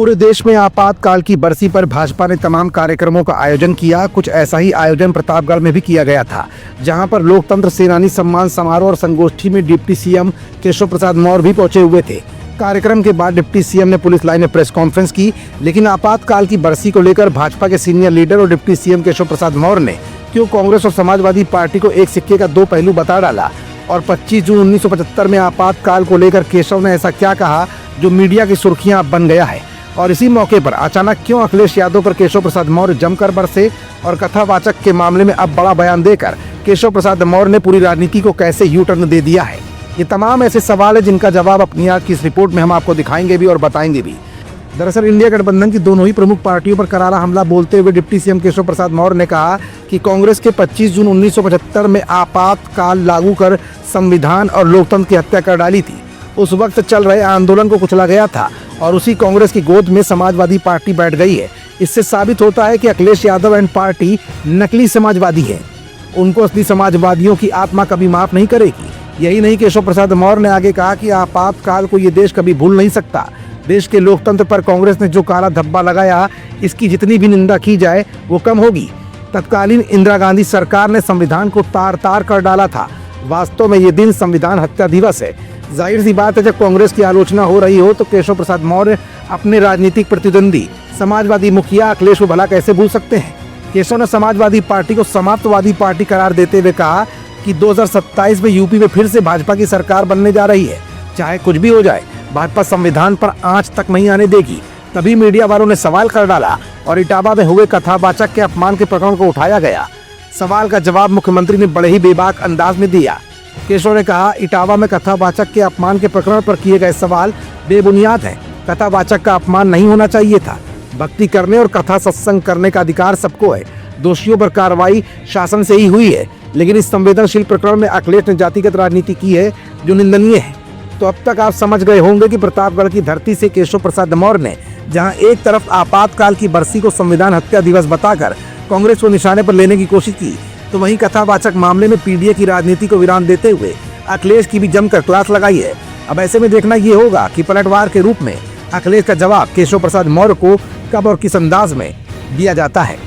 पूरे देश में आपातकाल की बरसी पर भाजपा ने तमाम कार्यक्रमों का आयोजन किया। कुछ ऐसा ही आयोजन प्रतापगढ़ में भी किया गया था, जहां पर लोकतंत्र सेनानी सम्मान समारोह और संगोष्ठी में डिप्टी सीएम केशव प्रसाद मौर्य भी पहुंचे हुए थे। कार्यक्रम के बाद डिप्टी सीएम ने पुलिस लाइन में प्रेस कॉन्फ्रेंस की, लेकिन आपातकाल की बरसी को लेकर भाजपा के सीनियर लीडर और डिप्टी सीएम केशव प्रसाद मौर्य ने क्यों कांग्रेस और समाजवादी पार्टी को एक सिक्के का दो पहलू बता डाला और 25 जून 1975 में आपातकाल को लेकर केशव ने ऐसा क्या कहा जो मीडिया की सुर्खियां बन गया है। और इसी मौके पर अचानक क्यों अखिलेश यादव पर केशव प्रसाद मौर्य जमकर बरसे और कथावाचक के मामले में अब बड़ा बयान देकर केशव प्रसाद मौर्य ने पूरी राजनीति को कैसे यू टर्न दे दिया है। ये तमाम ऐसे सवाल है जिनका जवाब अपनी आज की इस रिपोर्ट में हम आपको दिखाएंगे भी और बताएंगे भी। दरअसल इंडिया गठबंधन की दोनों ही प्रमुख पार्टियों पर करारा हमला बोलते हुए डिप्टी सीएम केशव प्रसाद मौर्य ने कहा कि कांग्रेस के 25 जून 1975 में आपातकाल लागू कर संविधान और लोकतंत्र की हत्या कर डाली थी। उस वक्त चल रहे आंदोलन को कुचला गया था और उसी कांग्रेस की गोद में समाजवादी पार्टी बैठ गई है। इससे साबित होता है कि अखिलेश यादव एंड पार्टी नकली समाजवादी है। उनको असली समाजवादियों की आत्मा कभी माफ नहीं करेगी। यही नहीं, केशव प्रसाद मौर्य ने आगे कहा कि आपातकाल को ये देश कभी भूल नहीं सकता। देश के लोकतंत्र पर कांग्रेस ने जो काला धब्बा लगाया, इसकी जितनी भी निंदा की जाए वो कम होगी। तत्कालीन इंदिरा गांधी सरकार ने संविधान को तार तार कर डाला था। वास्तव में ये दिन संविधान हत्या दिवस है। जाहिर सी बात है, जब कांग्रेस की आलोचना हो रही हो तो केशव प्रसाद मौर्य अपने राजनीतिक प्रतिद्वंदी समाजवादी मुखिया अखिलेश को भला कैसे भूल सकते हैं। केशव ने समाजवादी पार्टी को समाप्तवादी पार्टी करार देते हुए कहा कि 2027 में यूपी में फिर से भाजपा की सरकार बनने जा रही है। चाहे कुछ भी हो जाए, भाजपा संविधान पर आंच तक नहीं आने देगी। तभी मीडिया वालों ने सवाल कर डाला और इटावा में हुए कथावाचक के अपमान के प्रकरण को उठाया गया। सवाल का जवाब मुख्यमंत्री ने बड़े ही बेबाक अंदाज में दिया। केशव ने कहा, इटावा में कथावाचक के अपमान के प्रकरण पर किए गए सवाल बेबुनियाद हैं। कथावाचक का अपमान नहीं होना चाहिए था। भक्ति करने और कथा सत्संग करने का अधिकार सबको है। दोषियों पर कार्रवाई शासन से ही हुई है, लेकिन इस संवेदनशील प्रकरण में अखिलेश ने जातिगत राजनीति की है जो निंदनीय है। तो अब तक आप समझ गए होंगे कि प्रतापगढ़ की धरती से केशव प्रसाद मौर्य ने जहां एक तरफ आपातकाल की बरसी को संविधान हत्या दिवस बताकर कांग्रेस को निशाने पर लेने की कोशिश की, तो वहीं कथावाचक मामले में पीडीए की राजनीति को विराम देते हुए अखिलेश की भी जमकर क्लास लगाई है। अब ऐसे में देखना ये होगा कि पलटवार के रूप में अखिलेश का जवाब केशव प्रसाद मौर्य को कब और किस अंदाज में दिया जाता है।